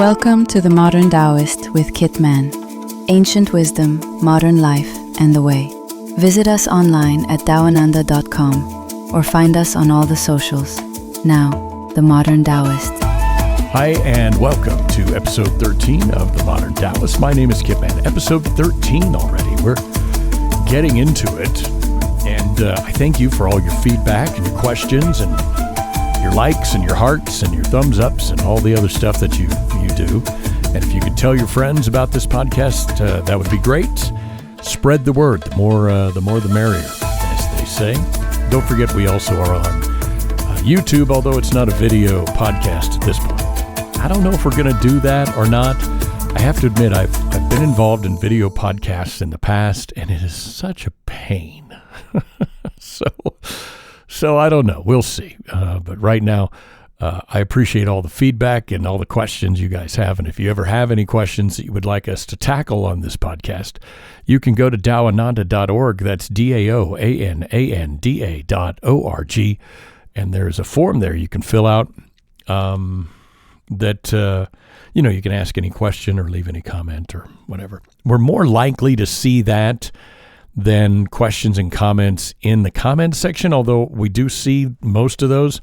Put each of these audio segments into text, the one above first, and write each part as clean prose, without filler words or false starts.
Welcome to the Modern Taoist with Kit Man. Ancient wisdom, modern life, and the way. Visit us online at taoananda.com or find us on all the socials. Now, the Modern Taoist. Hi, and welcome to episode 13 of the Modern Taoist. My name is Kit Man. Episode 13 already. We're getting into it. And I thank you for all your feedback and your questions and your likes and your hearts and your thumbs ups and all the other stuff that you do. And if you could tell your friends about this podcast, that would be great. Spread the word. The more the merrier, as they say. Don't forget we also are on YouTube, although it's not a video podcast at this point. I don't know if we're going to do that or not. I have to admit, I've been involved in video podcasts in the past, and it is such a pain. So I don't know. We'll see. But right now, I appreciate all the feedback and all the questions you guys have. And if you ever have any questions that you would like us to tackle on this podcast, you can go to taoananda.org. That's DAOANANDA.org. And there's a form there you can fill out that, you can ask any question or leave any comment or whatever. We're more likely to see that than questions and comments in the comments section, although we do see most of those.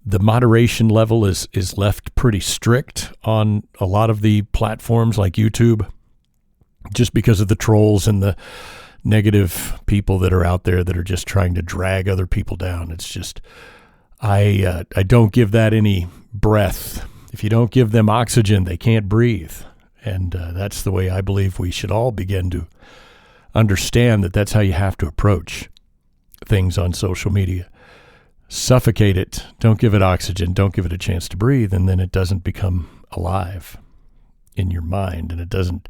The moderation level is left pretty strict on a lot of the platforms like YouTube, just because of the trolls and the negative people that are out there that are just trying to drag other people down. It's just, I don't give that any breath. If you don't give them oxygen, they can't breathe. And that's the way I believe we should all begin to understand that that's how you have to approach things on social media. Suffocate it. Don't give it oxygen. Don't give it a chance to breathe. And then it doesn't become alive in your mind. And it doesn't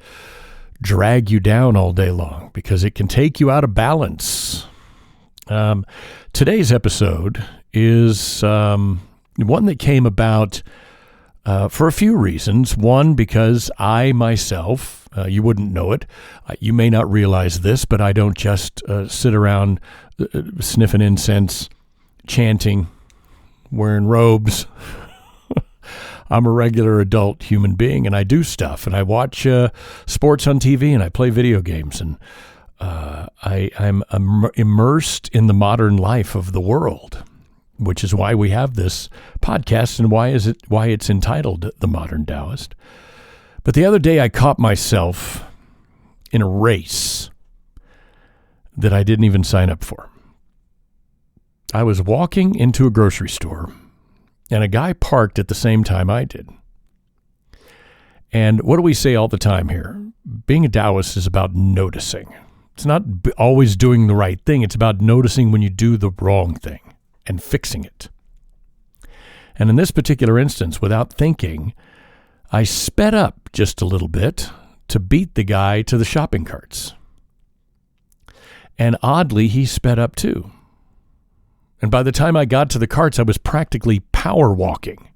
drag you down all day long because it can take you out of balance. Today's episode is one that came about for a few reasons. One, because I myself, you wouldn't know it. You may not realize this, but I don't just sit around sniffing incense, chanting, wearing robes. I'm a regular adult human being, and I do stuff, and I watch sports on TV, and I play video games, and I'm immersed in the modern life of the world, which is why we have this podcast and why it's entitled The Modern Taoist. But the other day I caught myself in a race that I didn't even sign up for. I was walking into a grocery store, and a guy parked at the same time I did. And what do we say all the time here? Being a Taoist is about noticing. It's not always doing the right thing. It's about noticing when you do the wrong thing and fixing it. And in this particular instance, without thinking, I sped up just a little bit to beat the guy to the shopping carts. And oddly, he sped up too. And by the time I got to the carts, I was practically power walking.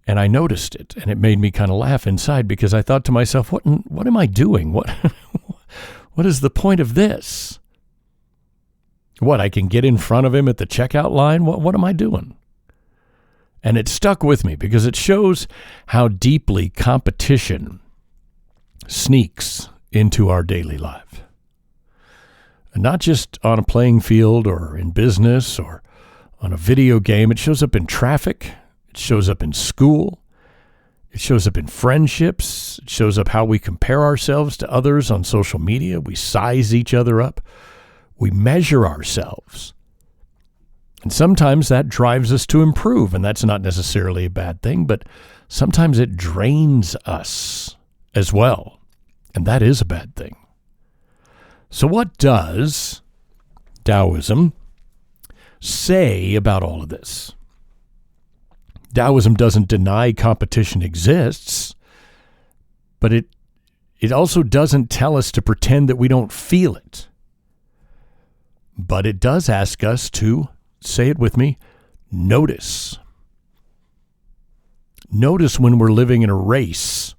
And I noticed it, and it made me kind of laugh inside because I thought to myself, what am I doing? What is the point of this? What, I can get in front of him at the checkout line? What am I doing? And it stuck with me because it shows how deeply competition sneaks into our daily life. And not just on a playing field or in business or on a video game. It shows up in traffic. It shows up in school. It shows up in friendships. It shows up how we compare ourselves to others on social media. We size each other up. We measure ourselves. And sometimes that drives us to improve, and that's not necessarily a bad thing, but sometimes it drains us as well, and that is a bad thing. So what does Taoism say about all of this? Taoism doesn't deny competition exists, but it also doesn't tell us to pretend that we don't feel it. But it does ask us to, say it with me, notice. Notice when we're living in a race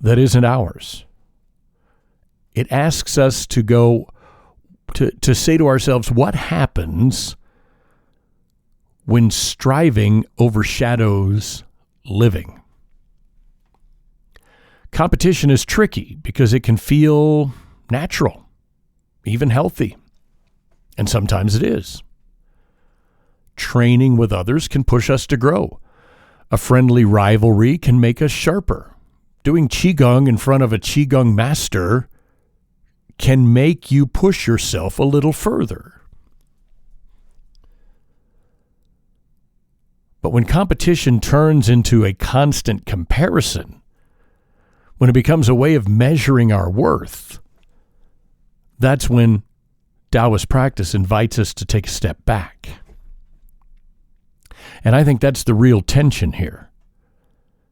that isn't ours. It asks us to go to say to ourselves, what happens when striving overshadows living. Competition is tricky because it can feel natural, even healthy, and sometimes it is. Training with others can push us to grow. A friendly rivalry can make us sharper. Doing Qigong in front of a Qigong master can make you push yourself a little further. But when competition turns into a constant comparison, when it becomes a way of measuring our worth, that's when Taoist practice invites us to take a step back. And I think that's the real tension here.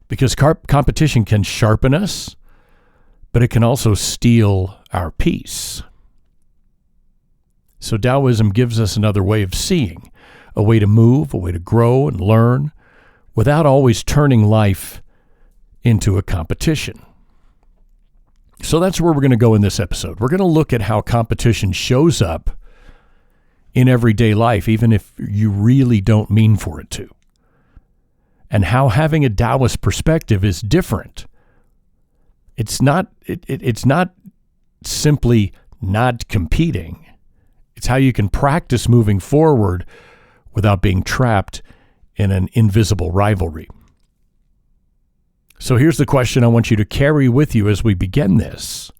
Because competition can sharpen us, but it can also steal our peace. So Taoism gives us another way of seeing, a way to move, a way to grow and learn, without always turning life into a competition. So that's where we're going to go in this episode. We're going to look at how competition shows up in everyday life, even if you really don't mean for it to. And how having a Taoist perspective is different. It's not simply not competing. It's how you can practice moving forward without being trapped in an invisible rivalry. So here's the question I want you to carry with you as we begin this.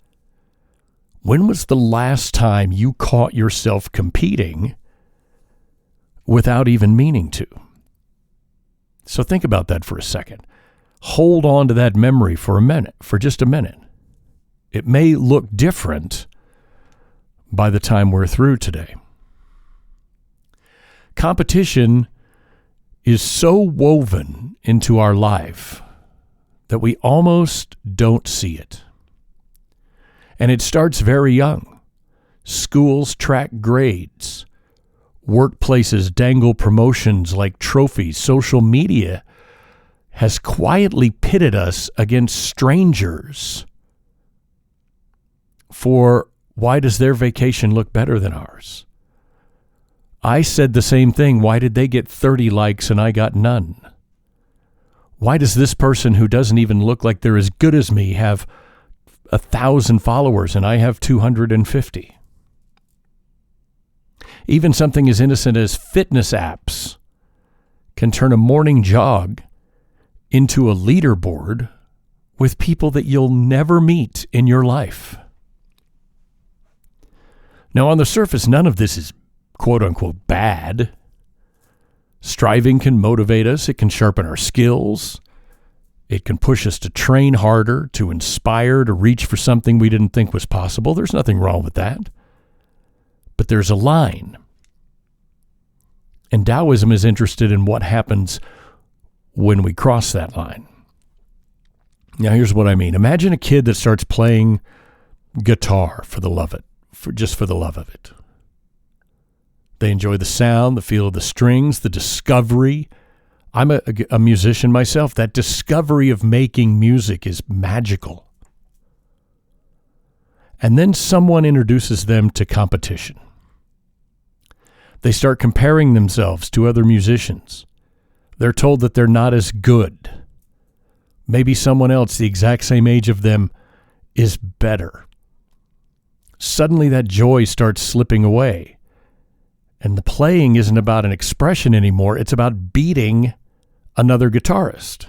When was the last time you caught yourself competing without even meaning to? So think about that for a second. Hold on to that memory for just a minute. It may look different by the time we're through today. Competition is so woven into our life that we almost don't see it. And it starts very young. Schools track grades. Workplaces dangle promotions like trophies. Social media has quietly pitted us against strangers for why does their vacation look better than ours? I said the same thing. Why did they get 30 likes and I got none? Why does this person who doesn't even look like they're as good as me have 1,000 followers and I have 250? Even something as innocent as fitness apps can turn a morning jog into a leaderboard with people that you'll never meet in your life. Now, on the surface, none of this is quote-unquote bad. Striving can motivate us. It can sharpen our skills. It can push us to train harder, to inspire, to reach for something we didn't think was possible. There's nothing wrong with that. But there's a line. And Taoism is interested in what happens when we cross that line. Now, here's what I mean. Imagine a kid that starts playing guitar for the love of it, just for the love of it. They enjoy the sound, the feel of the strings, the discovery. I'm a musician myself. That discovery of making music is magical. And then someone introduces them to competition. They start comparing themselves to other musicians. They're told that they're not as good. Maybe someone else the exact same age of them is better. Suddenly that joy starts slipping away. And the playing isn't about an expression anymore. It's about beating another guitarist.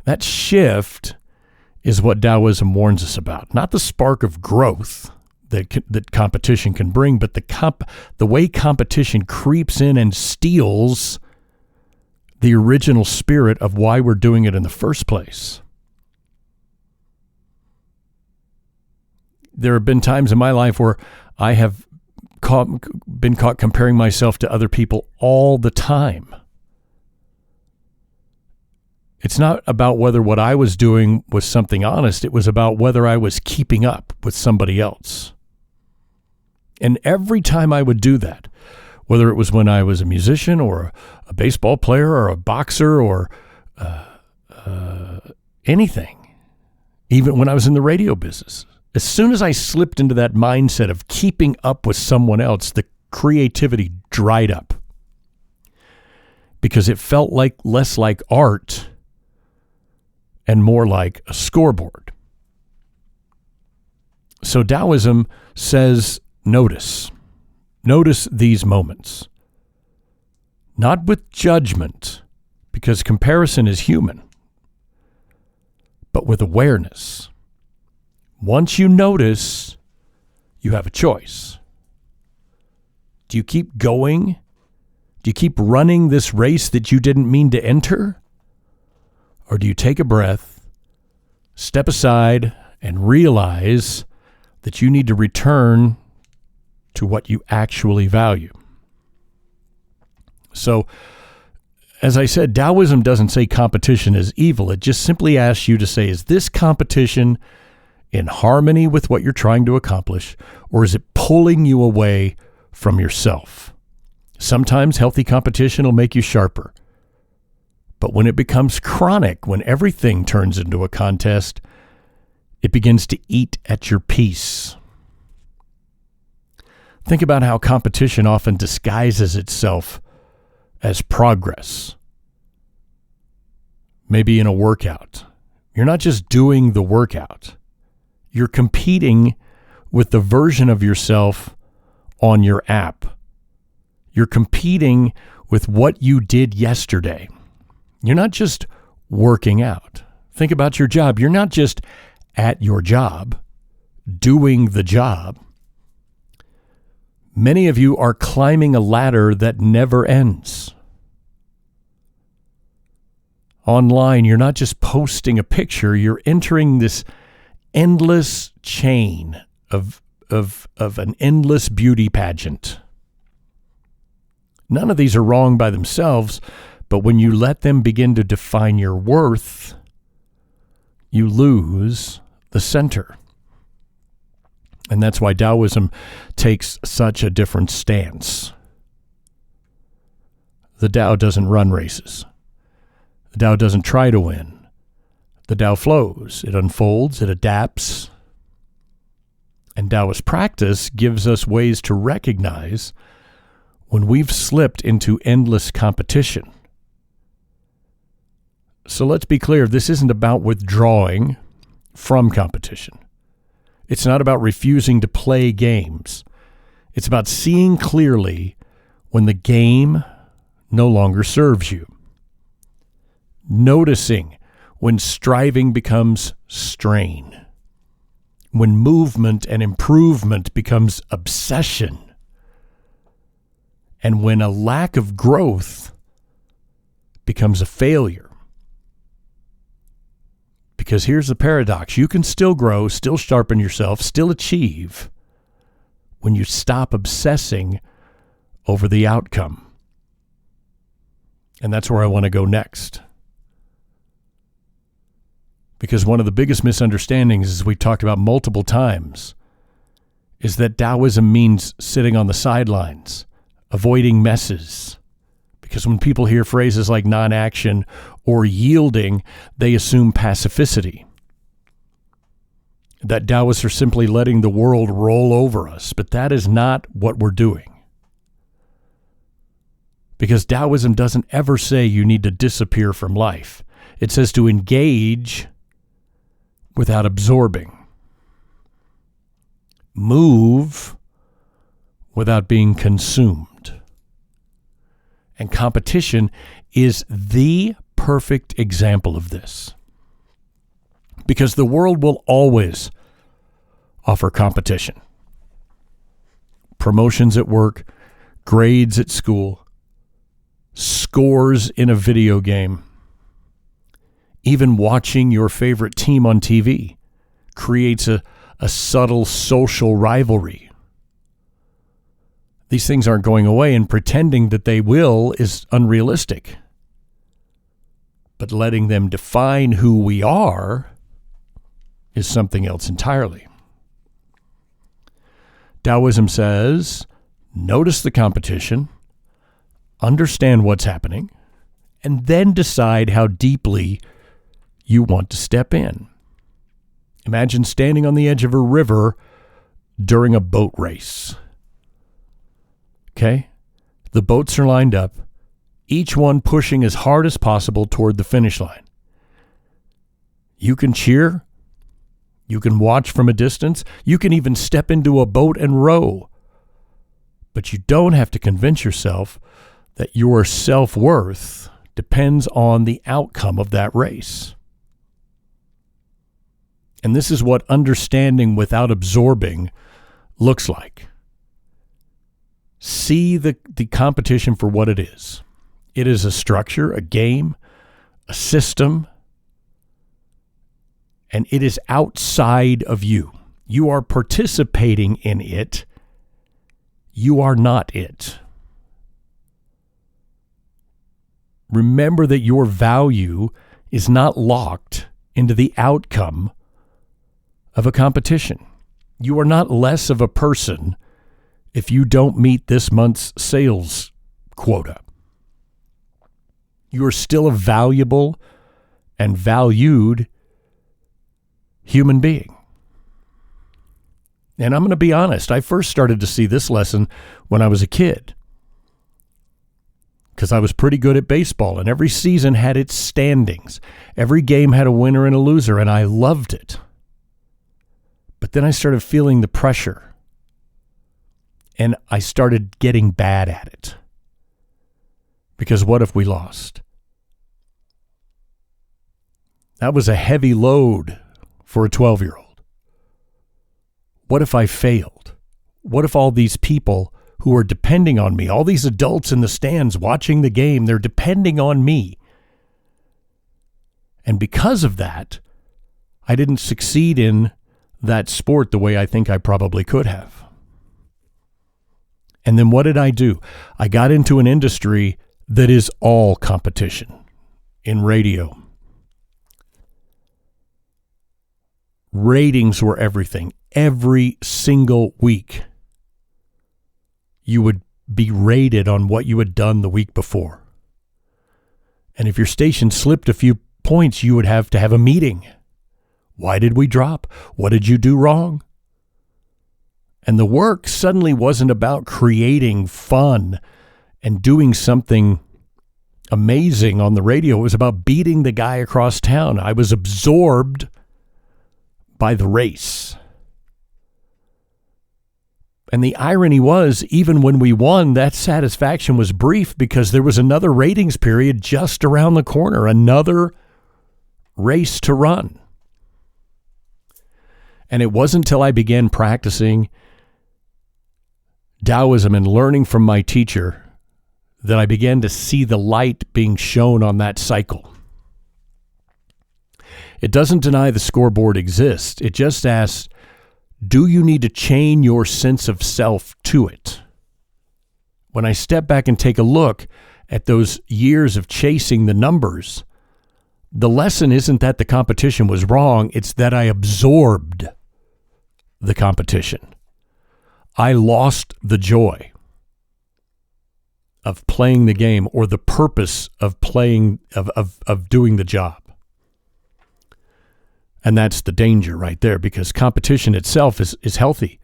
That shift is what Taoism warns us about. Not the spark of growth that competition can bring, but the way competition creeps in and steals the original spirit of why we're doing it in the first place. There have been times in my life where I have been caught comparing myself to other people all the time. It's not about whether what I was doing was something honest. It was about whether I was keeping up with somebody else. And every time I would do that, whether it was when I was a musician or a baseball player or a boxer or anything, even when I was in the radio business, as soon as I slipped into that mindset of keeping up with someone else, the creativity dried up. because it felt like less like art and more like a scoreboard. So Taoism says, notice these moments. Not with judgment, because comparison is human, but with awareness. Once you notice, you have a choice. Do you keep going? Do you keep running this race that you didn't mean to enter? Or do you take a breath, step aside, and realize that you need to return to what you actually value? So, as I said, Taoism doesn't say competition is evil. It just simply asks you to say, is this competition in harmony with what you're trying to accomplish, or is it pulling you away from yourself? Sometimes healthy competition will make you sharper. But when it becomes chronic, when everything turns into a contest, it begins to eat at your peace. Think about how competition often disguises itself as progress. Maybe in a workout. You're not just doing the workout. You're competing with the version of yourself on your app. You're competing with what you did yesterday. You're not just working out. Think about your job. You're not just at your job, doing the job. Many of you are climbing a ladder that never ends. Online, you're not just posting a picture, you're entering this endless chain of an endless beauty pageant. None of these are wrong by themselves, but when you let them begin to define your worth, you lose the center. And that's why Taoism takes such a different stance. The Tao doesn't run races. The Tao doesn't try to win. The Tao flows. It unfolds. It adapts. And Taoist practice gives us ways to recognize when we've slipped into endless competition. So let's be clear, this isn't about withdrawing from competition. It's not about refusing to play games. It's about seeing clearly when the game no longer serves you. Noticing when striving becomes strain. When movement and improvement becomes obsession. And when a lack of growth becomes a failure. Because here's the paradox. You can still grow, still sharpen yourself, still achieve when you stop obsessing over the outcome. And that's where I want to go next. Because one of the biggest misunderstandings, as we've talked about multiple times, is that Taoism means sitting on the sidelines, avoiding messes. Because when people hear phrases like non-action or yielding, they assume pacificity. That Taoists are simply letting the world roll over us, but that is not what we're doing. Because Taoism doesn't ever say you need to disappear from life. It says to engage without absorbing. Move without being consumed. And competition is the perfect example of this. Because the world will always offer competition. Promotions at work, grades at school, scores in a video game. Even watching your favorite team on TV creates a subtle social rivalry. These things aren't going away, and pretending that they will is unrealistic. But letting them define who we are is something else entirely. Taoism says, notice the competition, understand what's happening, and then decide how deeply you want to step in. Imagine standing on the edge of a river during a boat race. Okay? The boats are lined up. each one pushing as hard as possible toward the finish line. You can cheer. You can watch from a distance. You can even step into a boat and row. But you don't have to convince yourself that your self-worth depends on the outcome of that race. And this is what understanding without absorbing looks like. See the competition for what it is. It is a structure, a game, a system, and it is outside of you. You are participating in it. You are not it. Remember that your value is not locked into the outcome of a competition. You are not less of a person if you don't meet this month's sales quota. You are still a valuable and valued human being. And I'm going to be honest, I first started to see this lesson when I was a kid, because I was pretty good at baseball, and every season had its standings. Every game had a winner and a loser, and I loved it. But then I started feeling the pressure, and I started getting bad at it. Because what if we lost? That was a heavy load for a 12-year-old. What if I failed? What if all these people who are depending on me, all these adults in the stands watching the game, they're depending on me? And because of that, I didn't succeed in that sport the way I think I probably could have. And then what did I do? I got into an industry that is all competition in radio. Ratings were everything. Every single week, you would be rated on what you had done the week before. And if your station slipped a few points, you would have to have a meeting. Why did we drop? What did you do wrong? And the work suddenly wasn't about creating fun and doing something amazing on the radio. It was about beating the guy across town. I was absorbed by the race. And the irony was, even when we won, that satisfaction was brief because there was another ratings period just around the corner, another race to run. And it wasn't until I began practicing Taoism and learning from my teacher that I began to see the light being shown on that cycle. It doesn't deny the scoreboard exists. It just asks, do you need to chain your sense of self to it? When I step back and take a look at those years of chasing the numbers, the lesson isn't that the competition was wrong. It's that I absorbed the competition. I lost the joy of playing the game or the purpose of playing, of doing the job. And that's the danger right there, because competition itself is healthy.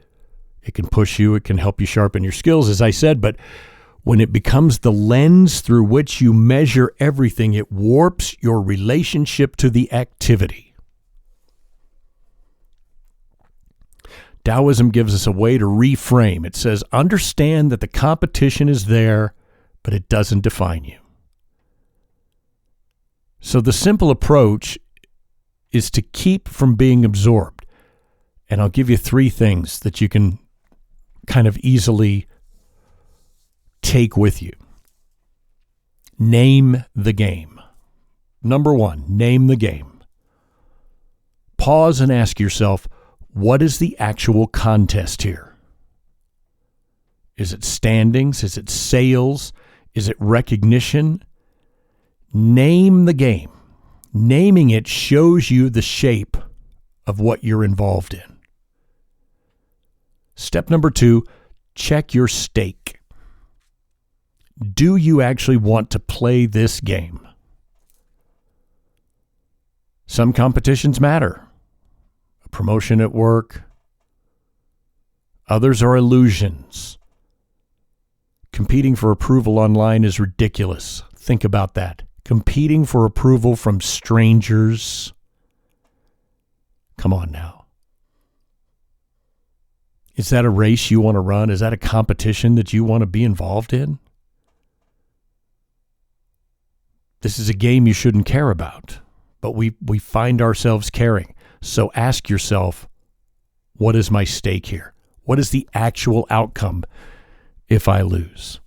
It can push you. It can help you sharpen your skills, as I said. But when it becomes the lens through which you measure everything, it warps your relationship to the activity. Taoism gives us a way to reframe. It says, understand that the competition is there, but it doesn't define you. So the simple approach is to keep from being absorbed. And I'll give you 3 things that you can kind of easily take with you. Name the game. Number 1, name the game. Pause and ask yourself, what is the actual contest here? Is it standings? Is it sales? Is it recognition? Name the game. Naming it shows you the shape of what you're involved in. Step number 2, check your stake. Do you actually want to play this game? Some competitions matter. A promotion at work. Others are illusions. Competing for approval online is ridiculous. Think about that. Competing for approval from strangers. Come on now. Is that a race you want to run? Is that a competition that you want to be involved in? This is a game you shouldn't care about, but we find ourselves caring. So ask yourself, what is my stake here? What is the actual outcome if I lose?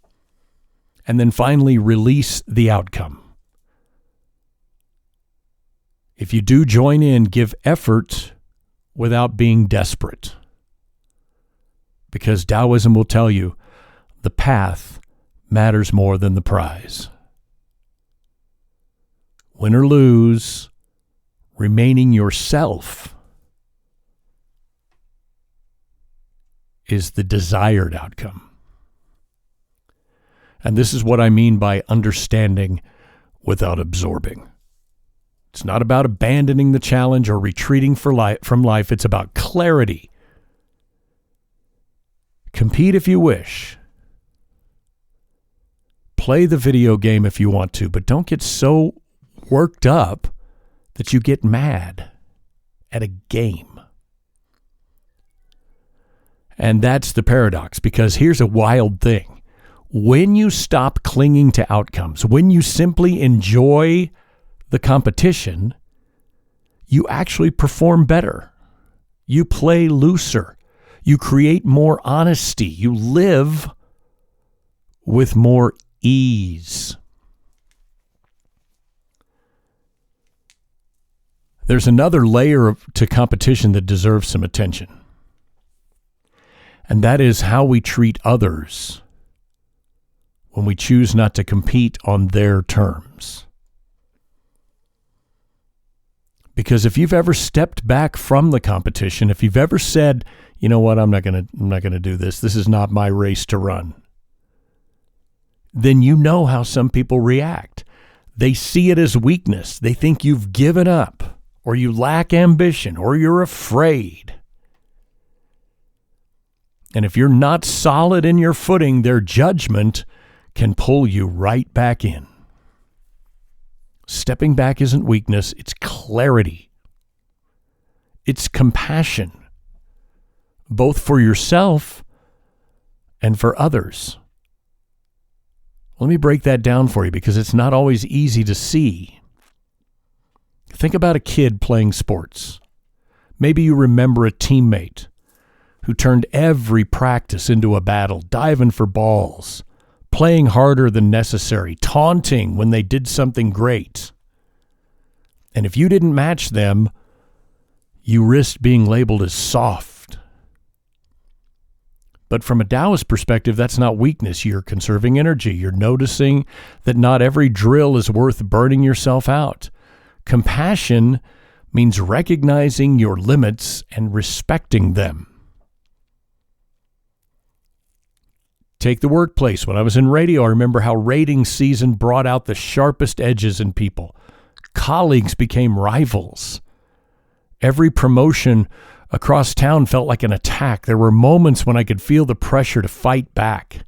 And then finally, release the outcome. If you do join in, give effort without being desperate. Because Taoism will tell you the path matters more than the prize. Win or lose, remaining yourself is the desired outcome. And this is what I mean by understanding without absorbing. It's not about abandoning the challenge or retreating from life. It's about clarity. Compete if you wish. Play the video game if you want to, but don't get so worked up that you get mad at a game. And that's the paradox, because here's a wild thing. When you stop clinging to outcomes, when you simply enjoy the competition, you actually perform better. You play looser. You create more honesty. You live with more ease. There's another layer to competition that deserves some attention. And that is how we treat others when we choose not to compete on their terms. Because if you've ever stepped back from the competition, if you've ever said, you know what, I'm not going to do this. This is not my race to run. Then you know how some people react. They see it as weakness. They think you've given up, or you lack ambition, or you're afraid. And if you're not solid in your footing, their judgment can pull you right back in. Stepping back isn't weakness, it's clarity. It's compassion, both for yourself and for others. Let me break that down for you, because it's not always easy to see. Think about a kid playing sports. Maybe you remember a teammate who turned every practice into a battle, diving for balls, playing harder than necessary, taunting when they did something great. And if you didn't match them, you risked being labeled as soft. But from a Taoist perspective, that's not weakness. You're conserving energy. You're noticing that not every drill is worth burning yourself out. Compassion means recognizing your limits and respecting them. Take the workplace. When I was in radio, I remember how rating season brought out the sharpest edges in people. Colleagues became rivals. Every promotion across town felt like an attack. There were moments when I could feel the pressure to fight back.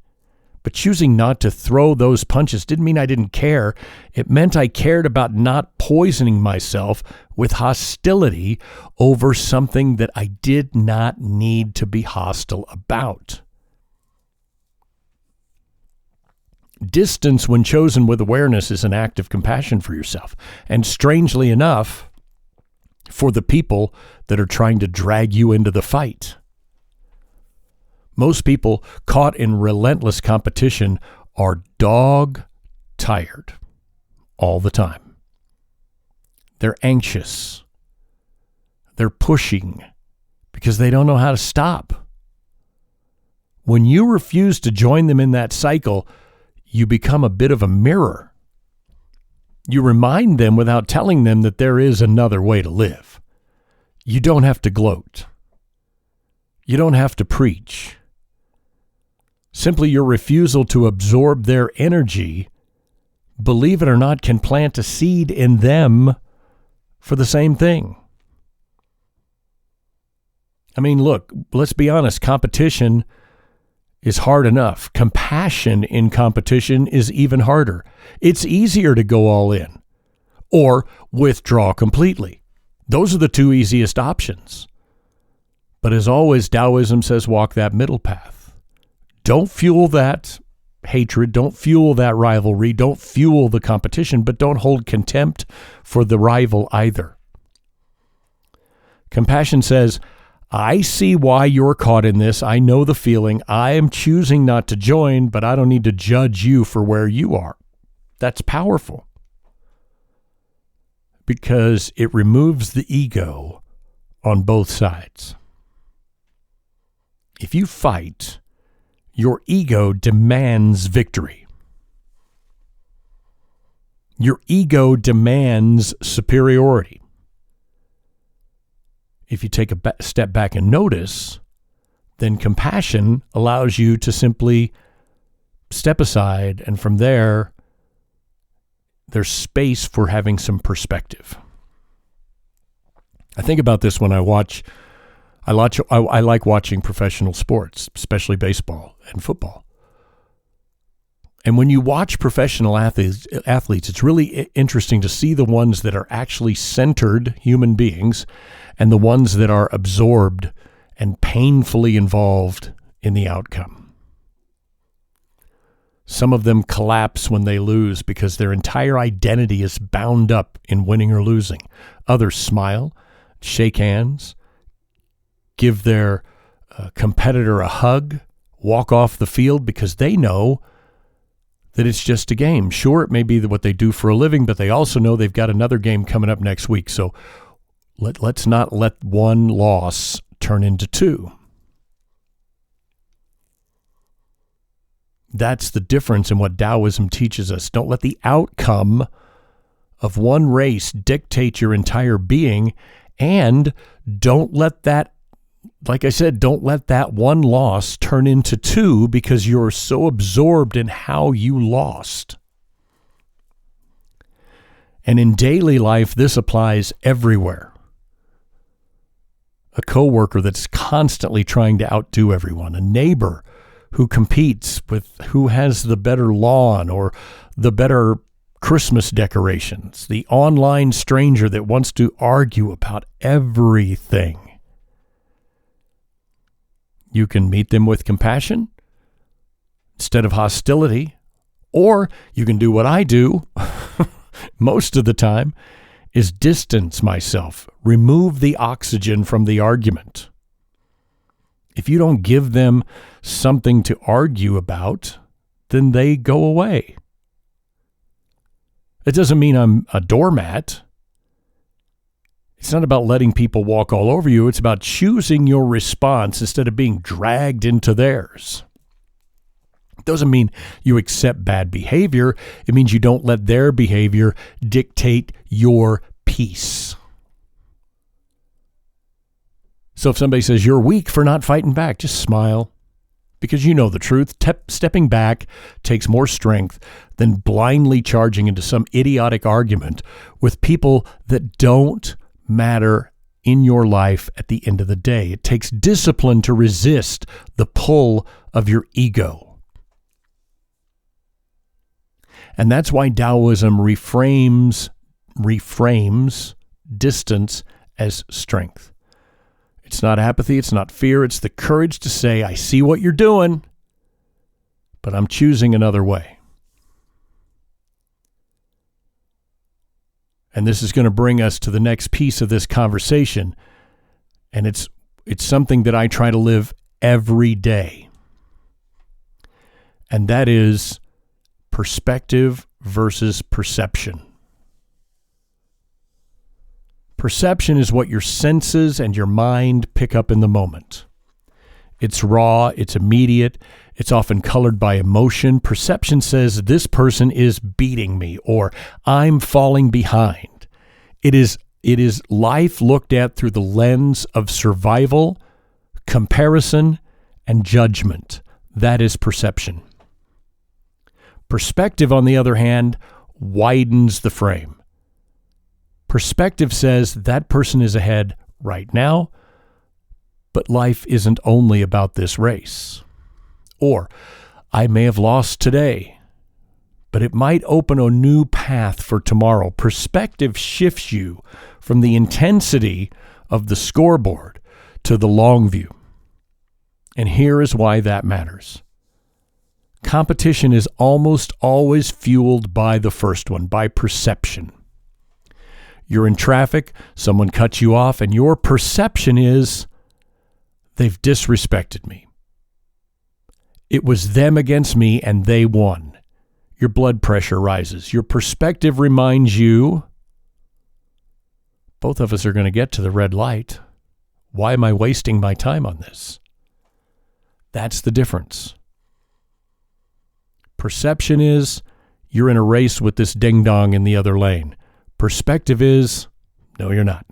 But choosing not to throw those punches didn't mean I didn't care. It meant I cared about not poisoning myself with hostility over something that I did not need to be hostile about. Distance, when chosen with awareness, is an act of compassion for yourself. And strangely enough, for the people that are trying to drag you into the fight. Most people caught in relentless competition are dog tired all the time. They're anxious. They're pushing because they don't know how to stop. When you refuse to join them in that cycle, you become a bit of a mirror. You remind them without telling them that there is another way to live. You don't have to gloat. You don't have to preach. Simply your refusal to absorb their energy, believe it or not, can plant a seed in them for the same thing. I mean, look, let's be honest. Competition is hard enough. Compassion in competition is even harder. It's easier to go all in or withdraw completely. Those are the two easiest options. But as always, Taoism says walk that middle path. Don't fuel that hatred, don't fuel that rivalry, don't fuel the competition, but don't hold contempt for the rival either. Compassion says, I see why you're caught in this. I know the feeling. I am choosing not to join, but I don't need to judge you for where you are. That's powerful because it removes the ego on both sides. If you fight, your ego demands victory. Your ego demands superiority. If you take a step back and notice, then compassion allows you to simply step aside, and from there, there's space for having some perspective. I think about this when I like watching professional sports, especially baseball and football. And when you watch professional athletes, it's really interesting to see the ones that are actually centered human beings and the ones that are absorbed and painfully involved in the outcome. Some of them collapse when they lose because their entire identity is bound up in winning or losing. Others smile, shake hands, give their competitor a hug, walk off the field because they know that it's just a game. Sure, it may be what they do for a living, but they also know they've got another game coming up next week. So let's not let one loss turn into two. That's the difference in what Taoism teaches us. Don't let the outcome of one race dictate your entire being, and don't let that, like I said, don't let that one loss turn into two because you're so absorbed in how you lost. And in daily life, this applies everywhere. A coworker that's constantly trying to outdo everyone, a neighbor who competes with who has the better lawn or the better Christmas decorations, the online stranger that wants to argue about everything. You can meet them with compassion instead of hostility, or you can do what I do most of the time, is distance myself, remove the oxygen from the argument. If you don't give them something to argue about, then they go away. It doesn't mean I'm a doormat. It's not about letting people walk all over you. It's about choosing your response instead of being dragged into theirs. It doesn't mean you accept bad behavior. It means you don't let their behavior dictate your peace. So if somebody says you're weak for not fighting back, just smile because you know the truth. Stepping back takes more strength than blindly charging into some idiotic argument with people that don't matter in your life at the end of the day. It takes discipline to resist the pull of your ego. And that's why Taoism reframes distance as strength. It's not apathy, it's not fear, it's the courage to say, I see what you're doing, but I'm choosing another way. And this is going to bring us to the next piece of this conversation, and it's something that I try to live every day. And that is perspective versus perception. Perception is what your senses and your mind pick up in the moment. It's raw, it's immediate, it's often colored by emotion. Perception says this person is beating me or I'm falling behind. It is life looked at through the lens of survival, comparison, and judgment. That is perception. Perspective, on the other hand, widens the frame. Perspective says that person is ahead right now, but life isn't only about this race. Or I may have lost today, but it might open a new path for tomorrow. Perspective shifts you from the intensity of the scoreboard to the long view. And here is why that matters. Competition is almost always fueled by the first one, by perception. You're in traffic, someone cuts you off, and your perception is, they've disrespected me. It was them against me and they won. Your blood pressure rises. Your perspective reminds you, both of us are going to get to the red light. Why am I wasting my time on this? That's the difference. Perception is, you're in a race with this ding-dong in the other lane. Perspective is, no, you're not.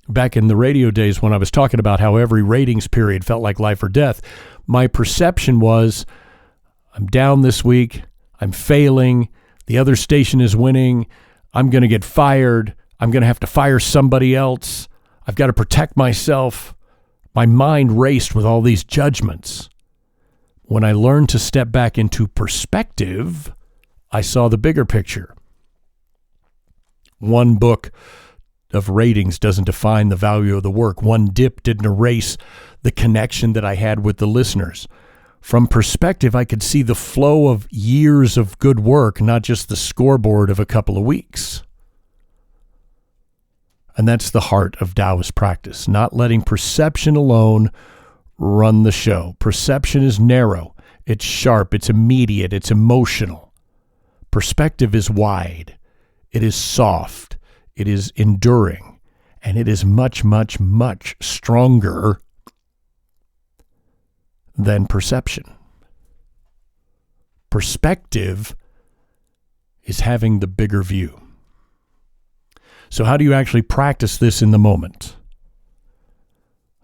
Back in the radio days when I was talking about how every ratings period felt like life or death, my perception was, I'm down this week, I'm failing, the other station is winning, I'm going to get fired, I'm going to have to fire somebody else, I've got to protect myself. My mind raced with all these judgments. When I learned to step back into perspective, I saw the bigger picture. One book of ratings doesn't define the value of the work. One dip didn't erase the connection that I had with the listeners. From perspective, I could see the flow of years of good work, not just the scoreboard of a couple of weeks. And that's the heart of Taoist practice, not letting perception alone run the show. Perception is narrow, it's sharp, it's immediate, it's emotional. Perspective is wide, it is soft, it is enduring, and it is much, much, much stronger than perception. Perspective is having the bigger view. So how do you actually practice this in the moment?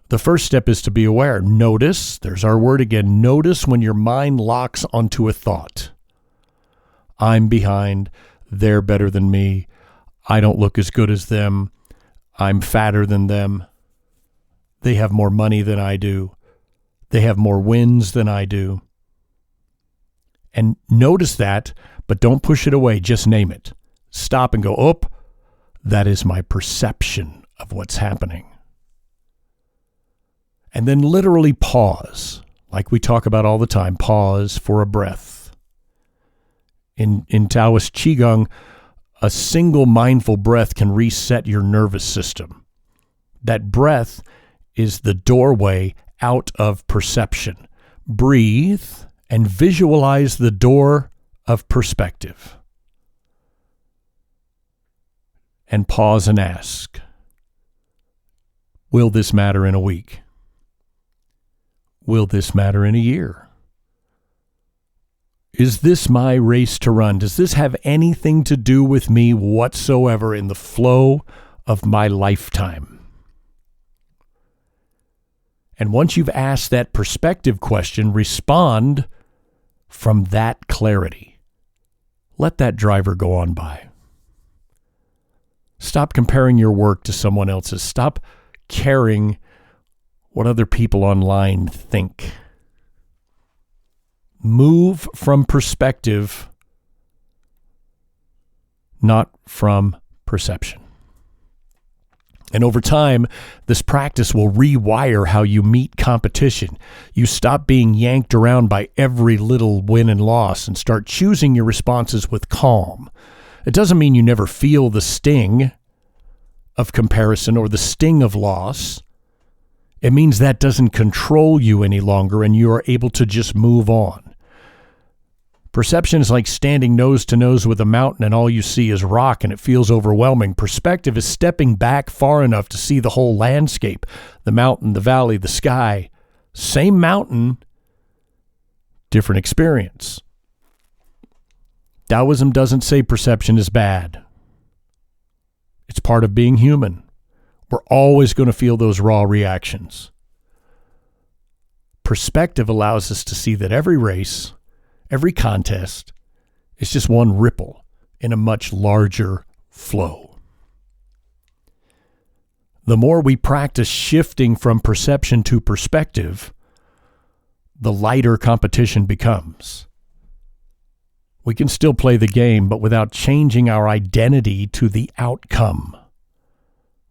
The first step is to be aware. Notice, there's our word again, notice when your mind locks onto a thought. I'm behind, they're better than me, I don't look as good as them, I'm fatter than them, they have more money than I do, they have more wins than I do. And notice that, but don't push it away, just name it. Stop and go, oh, that is my perception of what's happening. And then literally pause, like we talk about all the time, pause for a breath. In Taoist Qigong, a single mindful breath can reset your nervous system. That breath is the doorway out of perception. Breathe and visualize the door of perspective. And pause and ask, will this matter in a week? Will this matter in a year? Is this my race to run? Does this have anything to do with me whatsoever in the flow of my lifetime? And once you've asked that perspective question, respond from that clarity. Let that driver go on by. Stop comparing your work to someone else's. Stop caring what other people online think. Move from perspective, not from perception. And over time, this practice will rewire how you meet competition. You stop being yanked around by every little win and loss and start choosing your responses with calm. It doesn't mean you never feel the sting of comparison or the sting of loss. It means that doesn't control you any longer and you are able to just move on. Perception is like standing nose to nose with a mountain and all you see is rock and it feels overwhelming. Perspective is stepping back far enough to see the whole landscape, the mountain, the valley, the sky. Same mountain, different experience. Taoism doesn't say perception is bad. It's part of being human. We're always going to feel those raw reactions. Perspective allows us to see that every race, every contest is just one ripple in a much larger flow. the more we practice shifting from perception to perspective, the lighter competition becomes. We can still play the game, but without changing our identity to the outcome.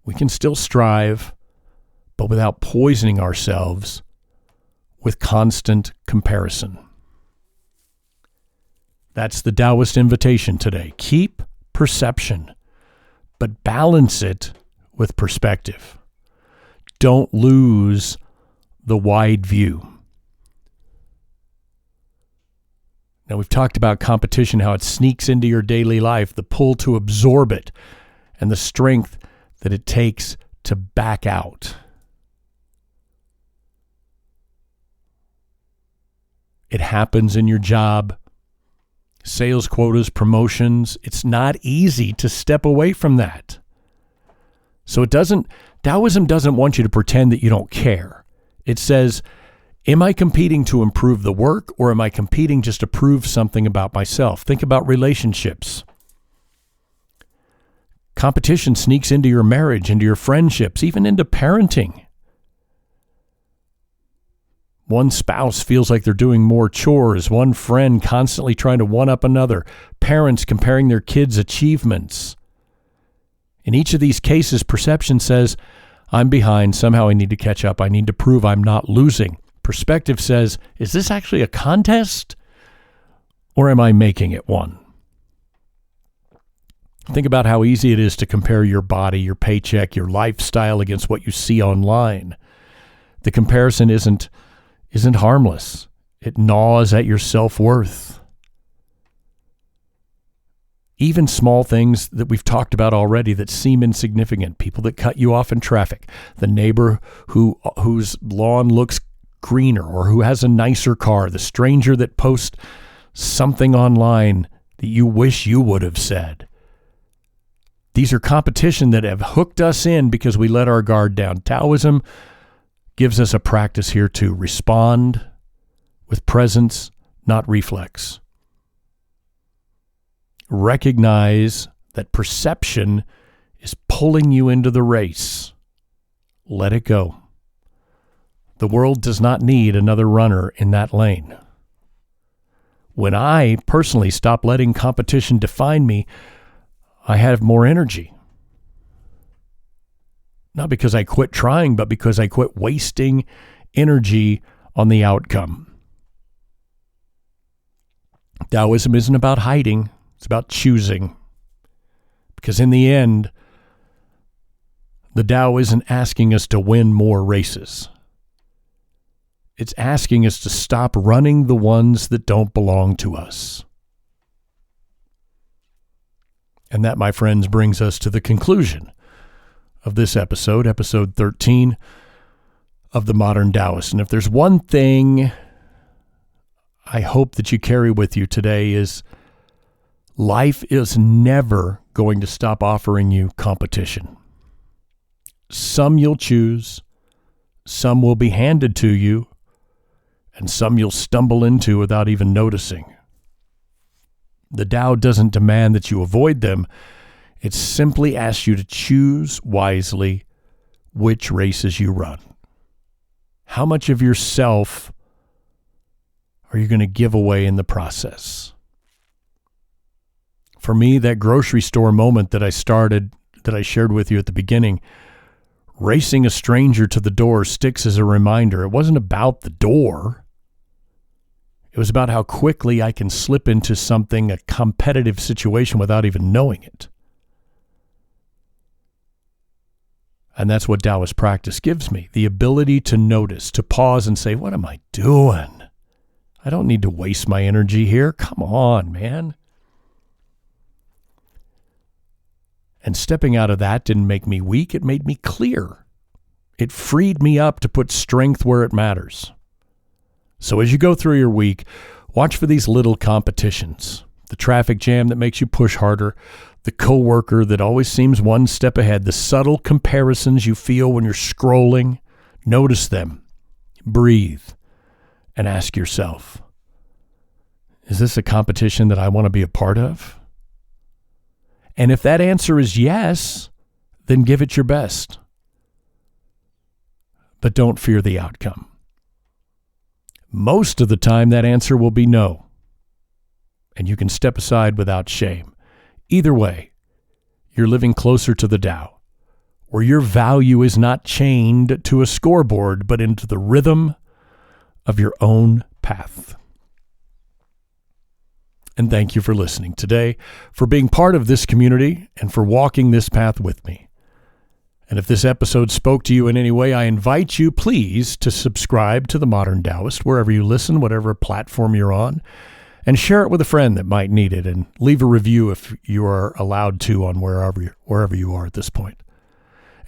We can still strive, but without poisoning ourselves with constant comparison. That's the Taoist invitation today. Keep perception, but balance it with perspective. Don't lose the wide view. Now, we've talked about competition, how it sneaks into your daily life, the pull to absorb it, and the strength that it takes to back out. It happens in your job, sales quotas, promotions. It's not easy to step away from that. So Taoism doesn't want you to pretend that you don't care. It says, am I competing to improve the work, or am I competing just to prove something about myself? Think about relationships. Competition sneaks into your marriage, into your friendships, even into parenting. One spouse feels like they're doing more chores, one friend constantly trying to one-up another, parents comparing their kids' achievements. In each of these cases, perception says, I'm behind, somehow I need to catch up, I need to prove I'm not losing. Perspective says, is this actually a contest, or am I making it one? Think about how easy it is to compare your body, your paycheck, your lifestyle against what you see online. The comparison isn't harmless. It gnaws at your self-worth. Even small things that we've talked about already that seem insignificant, people that cut you off in traffic, the neighbor whose lawn looks greener or who has a nicer car, the stranger that posts something online that you wish you would have said. These are competition that have hooked us in because we let our guard down. Taoism gives us a practice here to respond with presence, not reflex. Recognize that perception is pulling you into the race. Let it go. The world does not need another runner in that lane. When I personally stop letting competition define me, I have more energy. Not because I quit trying, but because I quit wasting energy on the outcome. Taoism isn't about hiding. It's about choosing. Because in the end, the Tao isn't asking us to win more races. It's asking us to stop running the ones that don't belong to us. And that, my friends, brings us to the conclusion of this episode 13 of the Modern Taoist. And if there's one thing I hope that you carry with you today is life is never going to stop offering you competition. Some you'll choose, some will be handed to you, and some you'll stumble into without even noticing. The Tao doesn't demand that you avoid them. It simply asks you to choose wisely which races you run. How much of yourself are you going to give away in the process? For me, that grocery store moment that I shared with you at the beginning, racing a stranger to the door sticks as a reminder. It wasn't about the door. It was about how quickly I can slip into a competitive situation without even knowing it. And that's what Taoist practice gives me, the ability to notice, to pause and say, what am I doing? I don't need to waste my energy here. Come on, man. And stepping out of that didn't make me weak. It made me clear. It freed me up to put strength where it matters. So as you go through your week, watch for these little competitions. The traffic jam that makes you push harder, the coworker that always seems one step ahead, the subtle comparisons you feel when you're scrolling. Notice them, breathe, and ask yourself, is this a competition that I want to be a part of? And if that answer is yes, then give it your best. but don't fear the outcome. Most of the time, that answer will be no, and you can step aside without shame. Either way, you're living closer to the Tao, where your value is not chained to a scoreboard, but into the rhythm of your own path. And thank you for listening today, for being part of this community, and for walking this path with me. And if this episode spoke to you in any way, I invite you, please, to subscribe to the Modern Taoist, wherever you listen, whatever platform you're on, and share it with a friend that might need it, and leave a review if you are allowed to on wherever you are at this point.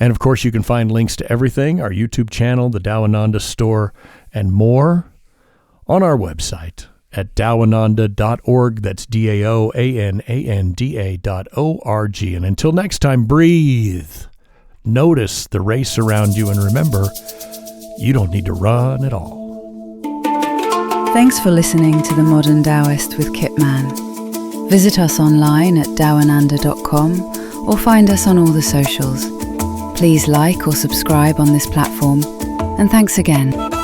And of course, you can find links to everything, our YouTube channel, the Dawananda store, and more on our website at dawananda.org. That's DAOANANDA.org. And until next time, breathe. Notice the race around you, and remember, you don't need to run at all. Thanks for listening to The Modern Taoist with Kit Man. Visit us online at dawananda.com or find us on all the socials. Please like or subscribe on this platform, and thanks again.